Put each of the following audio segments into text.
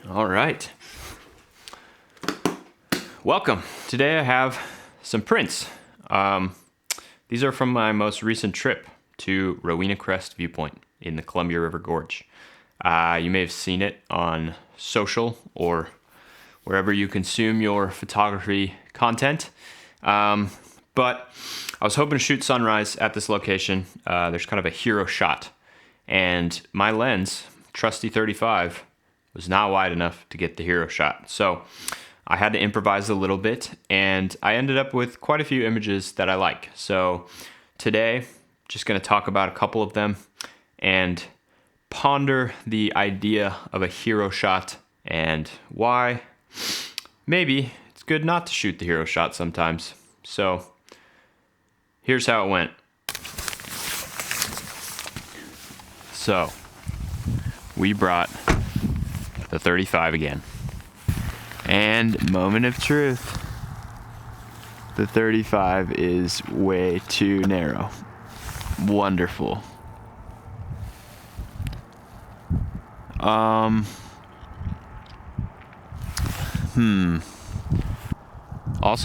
All right. Welcome. Today I have some prints. These are from my most recent trip to Rowena Crest Viewpoint in the Columbia River Gorge. You may have seen it on social or wherever you consume your photography content. But I was hoping to shoot sunrise at this location. There's kind of a hero shot, and my lens, trusty 35, was not wide enough to get the hero shot. So I had to improvise a little bit, and I ended up with quite a few images that I like. So today, just going to talk about a couple of them and ponder the idea of a hero shot and why maybe it's good not to shoot the hero shot sometimes. So here's how it went. So we brought the 35 again. And moment of truth, the 35 is way too narrow. Wonderful. Also,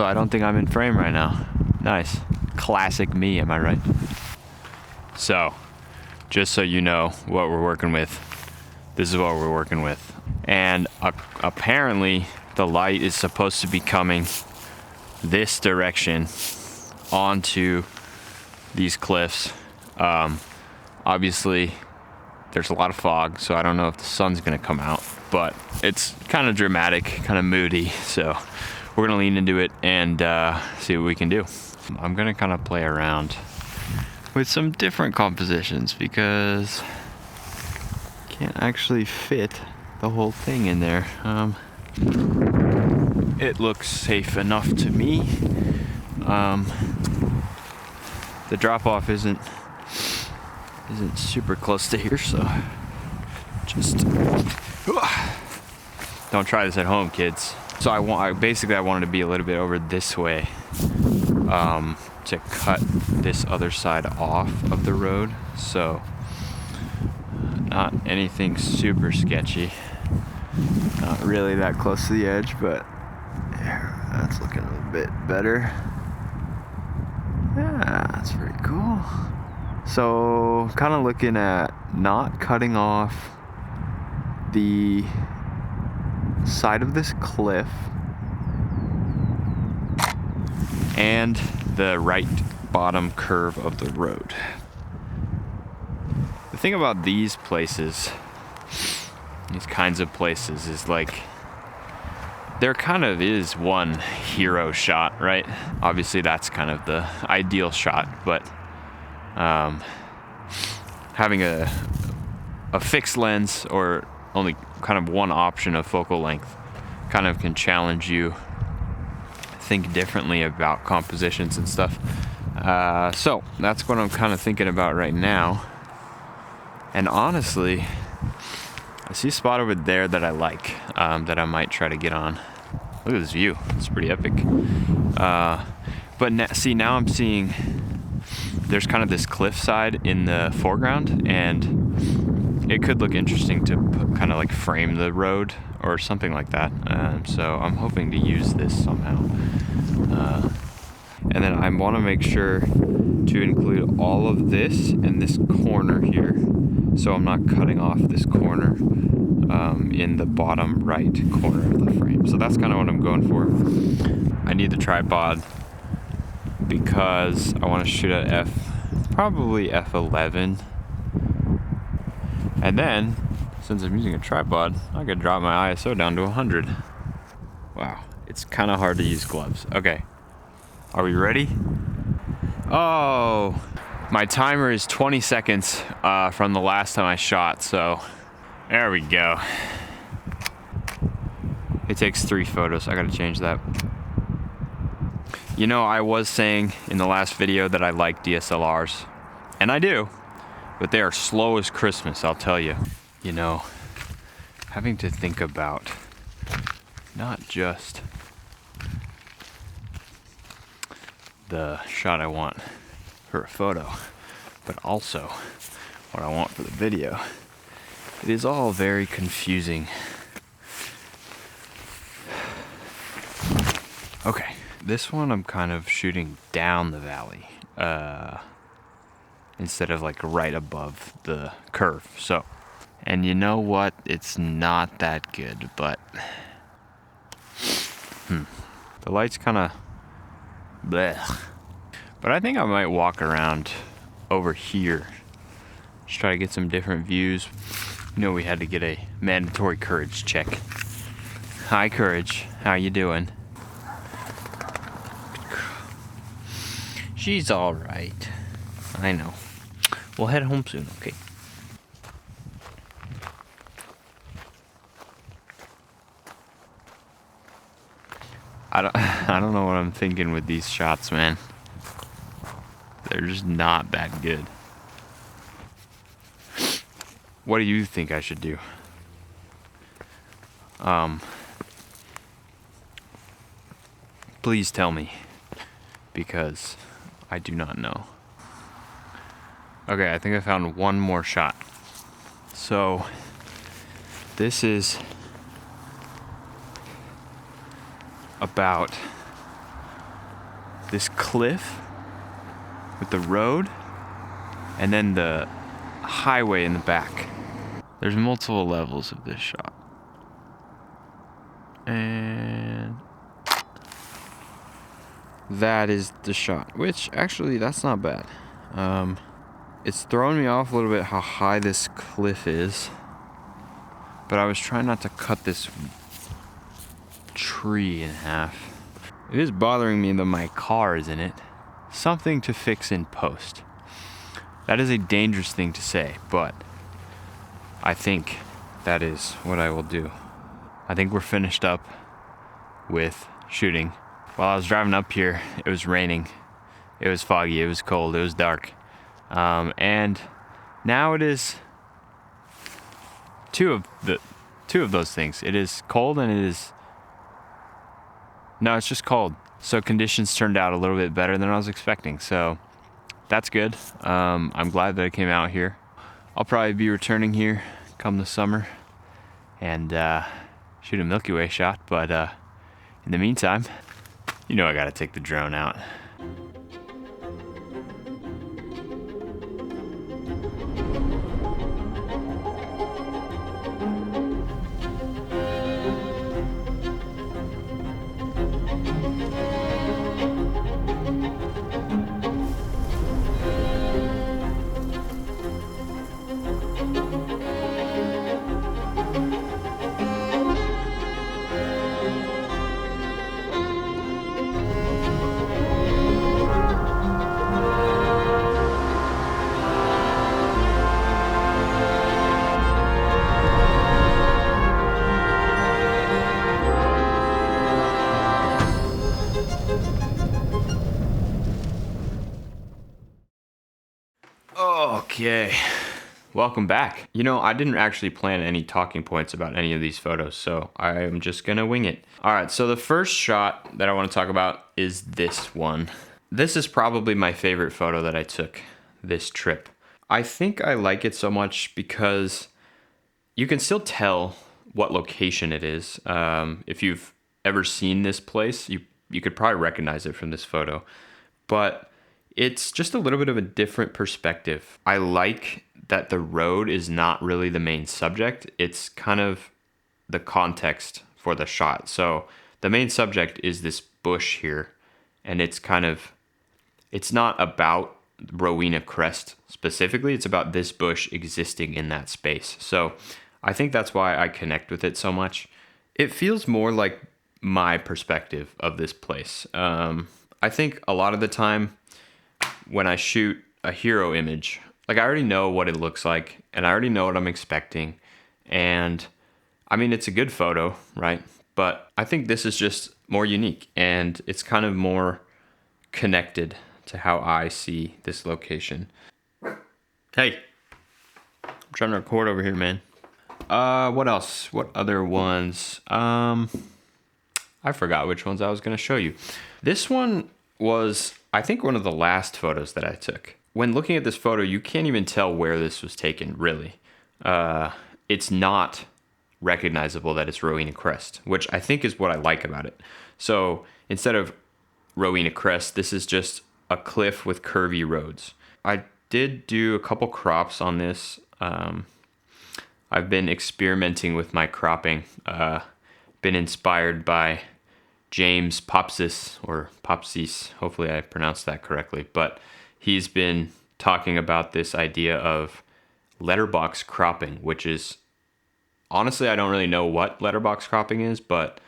I don't think I'm in frame right now. Nice. Classic me, am I right? So, just so you know what we're working with, this is what we're working with. And apparently, the light is supposed to be coming this direction onto these cliffs. Obviously, there's a lot of fog, so I don't know if the sun's gonna come out, but it's kind of dramatic, kind of moody, so we're gonna lean into it and see what we can do. I'm gonna kind of play around with some different compositions because I can't actually fit the whole thing in there. It looks safe enough to me. The drop-off isn't super close to here, so just don't try this at home, kids. So I wanted to be a little bit over this way to cut this other side off of the road. So not anything super sketchy. Not really that close to the edge, but there, that's looking a little bit better. Yeah, that's pretty cool. So kind of looking at not cutting off the side of this cliff and the right bottom curve of the road. The thing about these places, these kinds of places, is like there kind of is one hero shot, right? Obviously that's kind of the ideal shot, but having a fixed lens or only kind of one option of focal length kind of can challenge you think differently about compositions and stuff. So that's what I'm kind of thinking about right now. And honestly, I see a spot over there that I like, that I might try to get on. Look at this view, it's pretty epic. But now I'm seeing there's kind of this cliffside in the foreground, and it could look interesting to kind of like frame the road or something like that. So I'm hoping to use this somehow. And then I want to make sure to include all of this and this corner here, so I'm not cutting off this corner in the bottom right corner of the frame. So that's kind of what I'm going for. I need the tripod because I want to shoot at probably f11. And then, since I'm using a tripod, I could drop my ISO down to 100. Wow, it's kind of hard to use gloves. Okay, are we ready? Oh, my timer is 20 seconds from the last time I shot, so there we go. It takes 3 photos, I gotta change that. You know, I was saying in the last video that I like DSLRs, and I do, but they are slow as Christmas, I'll tell you. You know, having to think about not just the shot I want for a photo, but also what I want for the video. It is all very confusing Okay, this one I'm kind of shooting down the valley instead of like right above the curve. So, and you know what? It's not that good, but the light's kind of bleh. But I think I might walk around over here. Just try to get some different views. You know, we had to get a mandatory courage check. Hi, Courage. How you doing? She's all right. I know. We'll head home soon, okay? I don't know what I'm thinking with these shots, man. They're just not that good. What do you think I should do? Please tell me, because I do not know. Okay, I think I found one more shot. So, this is about this cliff with the road and then the highway in the back. There's multiple levels of this shot. And that is the shot, which actually that's not bad. It's throwing me off a little bit how high this cliff is, but I was trying not to cut this tree in half. It is bothering me that my car is in it. Something to fix in post. That is a dangerous thing to say, but I think that is what I will do. I think we're finished up with shooting. While I was driving up here, it was raining. It was foggy, it was cold, it was dark. And now it is two of those things. It is cold and it is... No, it's just cold. So conditions turned out a little bit better than I was expecting. So that's good. I'm glad that I came out here. I'll probably be returning here come the summer and shoot a Milky Way shot. But in the meantime, you know I gotta take the drone out. Okay, welcome back. You know, I didn't actually plan any talking points about any of these photos, so I'm just gonna wing it. All right, so the first shot that I want to talk about is this one. This is probably my favorite photo that I took this trip. I think I like it so much because you can still tell what location it is. If you've ever seen this place, you could probably recognize it from this photo, but it's just a little bit of a different perspective. I like that the road is not really the main subject. It's kind of the context for the shot. So the main subject is this bush here, and it's not about Rowena Crest specifically. It's about this bush existing in that space. So I think that's why I connect with it so much. It feels more like my perspective of this place. I think a lot of the time, when I shoot a hero image, like I already know what it looks like and I already know what I'm expecting. And I mean, it's a good photo, right? But I think this is just more unique and it's kind of more connected to how I see this location. Hey, I'm trying to record over here, man. What else? What other ones? I forgot which ones I was going to show you. This one was, I think, one of the last photos that I took. When looking at this photo, you can't even tell where this was taken, really. It's not recognizable that it's Rowena Crest, which I think is what I like about it. So instead of Rowena Crest, this is just a cliff with curvy roads. I did do a couple crops on this. I've been experimenting with my cropping, been inspired by James Popsis, or Popsis, hopefully I pronounced that correctly, but he's been talking about this idea of letterbox cropping, which is, honestly, I don't really know what letterbox cropping is, but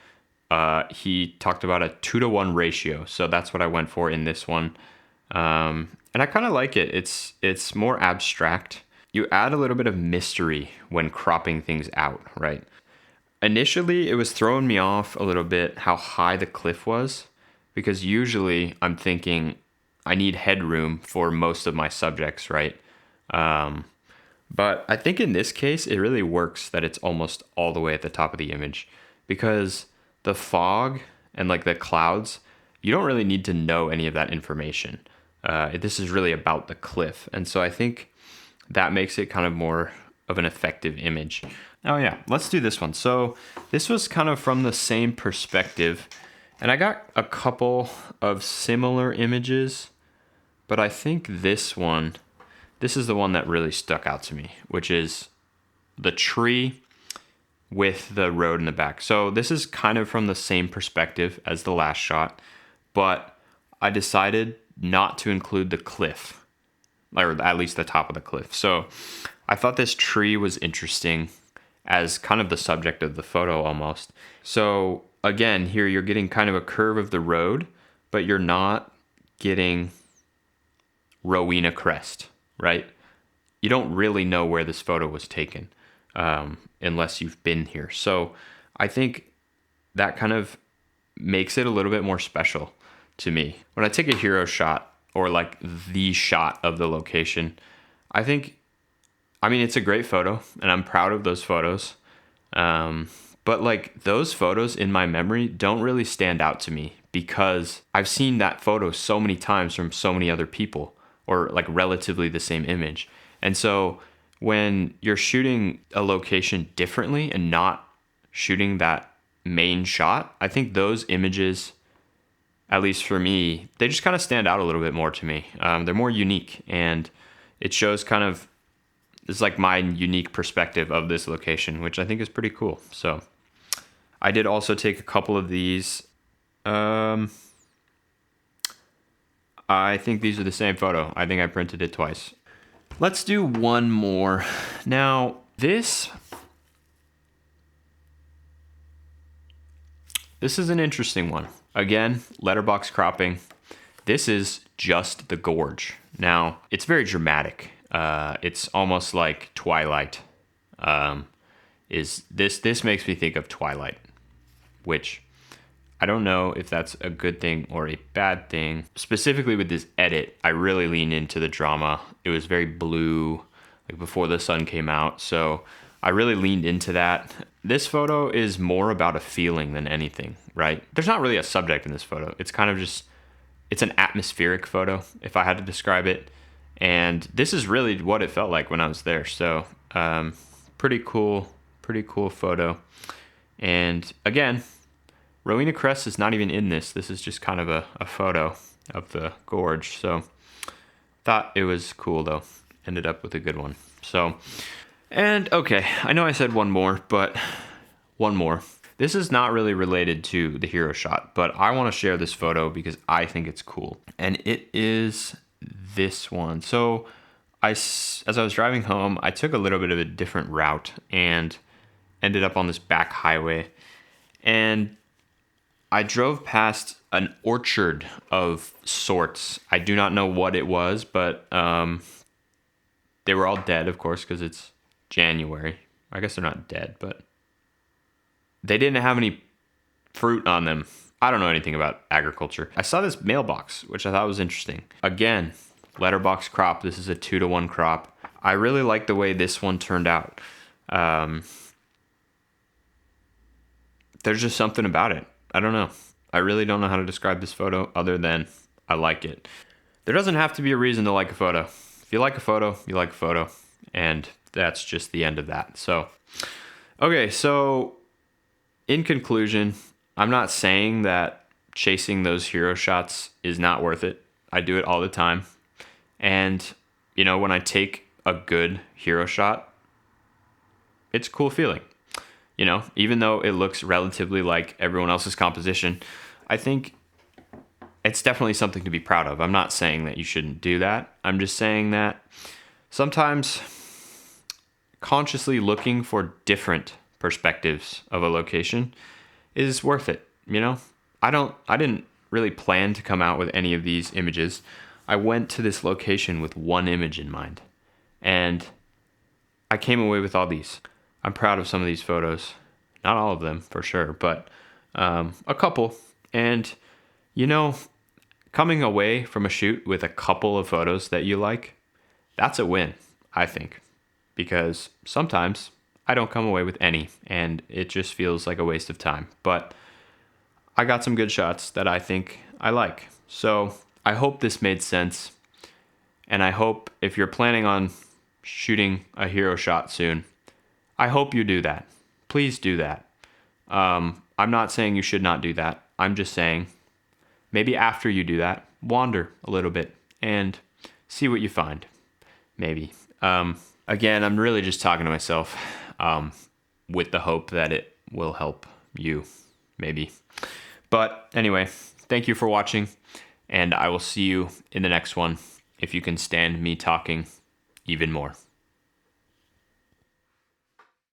he talked about a 2-to-1 ratio. So that's what I went for in this one. And I kind of like it. It's more abstract. You add a little bit of mystery when cropping things out, right? Initially, it was throwing me off a little bit how high the cliff was, because usually I'm thinking I need headroom for most of my subjects, right? But I think in this case, it really works that it's almost all the way at the top of the image, because the fog and like the clouds, you don't really need to know any of that information. This is really about the cliff. And so I think that makes it kind of more of an effective image. Oh yeah, let's do this one. So this was kind of from the same perspective, and I got a couple of similar images, but I think this is the one that really stuck out to me, which is the tree with the road in the back. So this is kind of from the same perspective as the last shot, but I decided not to include the cliff, or at least the top of the cliff. So I thought this tree was interesting as kind of the subject of the photo almost. So again, here you're getting kind of a curve of the road, but you're not getting Rowena Crest, right? You don't really know where this photo was taken unless you've been here. So I think that kind of makes it a little bit more special to me. When I take a hero shot, or like the shot of the location, I mean, it's a great photo and I'm proud of those photos. But like those photos in my memory don't really stand out to me because I've seen that photo so many times from so many other people, or like relatively the same image. And so when you're shooting a location differently and not shooting that main shot, I think those images, at least for me, they just kind of stand out a little bit more to me. They're more unique, and it shows kind of, it's like my unique perspective of this location, which I think is pretty cool. So I did also take a couple of these. I think these are the same photo. I think I printed it twice. Let's do one more. Now, this is an interesting one. Again, letterbox cropping. This is just the gorge. Now, it's very dramatic. It's almost like Twilight. This makes me think of Twilight, which I don't know if that's a good thing or a bad thing. Specifically with this edit, I really leaned into the drama. It was very blue, like before the sun came out. So I really leaned into that. This photo is more about a feeling than anything, right? There's not really a subject in this photo. It's kind of just, it's an atmospheric photo, if I had to describe it. And this is really what it felt like when I was there. So pretty cool photo. And again, Rowena Crest is not even in this. This is just kind of a photo of the gorge. So thought it was cool though. Ended up with a good one. So, and okay, I know I said one more, but one more. This is not really related to the hero shot, but I want to share this photo because I think it's cool. And it is this one. So as I was driving home, I took a little bit of a different route and ended up on this back highway. And I drove past an orchard of sorts. I do not know what it was, but they were all dead, of course, because it's January. I guess they're not dead, but they didn't have any fruit on them. I don't know anything about agriculture. I saw this mailbox, which I thought was interesting. Again, letterbox crop. This is a 2-to-1 crop. I really like the way this one turned out. There's just something about it. I don't know. I really don't know how to describe this photo other than I like it. There doesn't have to be a reason to like a photo. If you like a photo, you like a photo. And that's just the end of that. So, Okay, so in conclusion, I'm not saying that chasing those hero shots is not worth it. I do it all the time. And, when I take a good hero shot, it's a cool feeling. Even though it looks relatively like everyone else's composition, I think it's definitely something to be proud of. I'm not saying that you shouldn't do that. I'm just saying that sometimes consciously looking for different perspectives of a location is worth it. I didn't really plan to come out with any of these images. I went to this location with one image in mind, and I came away with all these. I'm proud of some of these photos. Not all of them, for sure, but a couple. And, coming away from a shoot with a couple of photos that you like, that's a win, I think. Because sometimes I don't come away with any, and it just feels like a waste of time. But I got some good shots that I think I like. So I hope this made sense. And I hope if you're planning on shooting a hero shot soon, I hope you do that. Please do that. I'm not saying you should not do that. I'm just saying maybe after you do that, wander a little bit and see what you find. Maybe. Again, I'm really just talking to myself with the hope that it will help you, maybe. But anyway, thank you for watching, and I will see you in the next one if you can stand me talking even more.